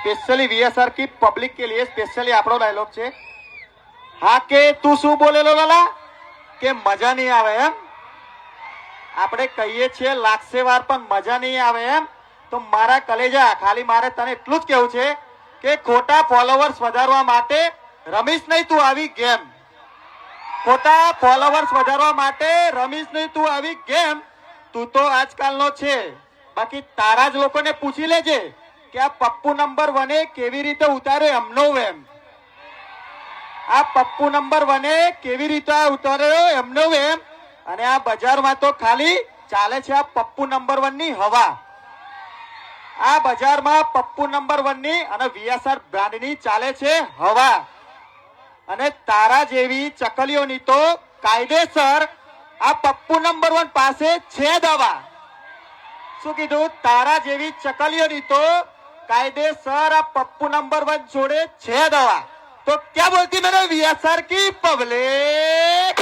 Specially VSR की public के लिए स्पेशली આપણો ડાયલોગ છે। હા કે તું શું બોલેલો લાલા કે મજા નહીં આવે એમ આપણે કહીએ છીએ લાગશે વાર પણ મજા નહીં આવે એમ તો મારા કલેજા ખાલી મારે તને એટલું જ કહેવું છે કે ખોટા ફોલોવર્સ વધારવા માટે રમીશ નહીં તું આવી ગેમ ખોટા ફોલોવર્સ વધારવા માટે રમીશ નહીં તું આવી ગેમ તું તો આજકાલનો છે બાકી તારા જ લોકોને પૂછી લેજે કે આ પપ્પુ નંબર 1 કેવી રીતે ઉતાર્યો એમનો એમ આ પપ્પુ નંબર 1 કેવી રીતે ઉતાર્યો એમનો એમ અને આ બજારમાં તો ખાલી ચાલે છે આ પપ્પુ નંબર 1 ની હવા આ બજારમાં પપ્પુ નંબર 1 ની અને વીએસઆર બ્રાન્ડની ચાલે છે હવા અને તારા જેવી ચકલીઓની તો કાયદેસર આ પપ્પુ નંબર 1 પાસે છે દવા શું કીધું તારા જેવી ચકલીઓની તો કાયદેસર આ પપ્પુ નંબર 1 જોડે છે દવા तो क्या बोलती मेरे वीएसआर की पब्लिक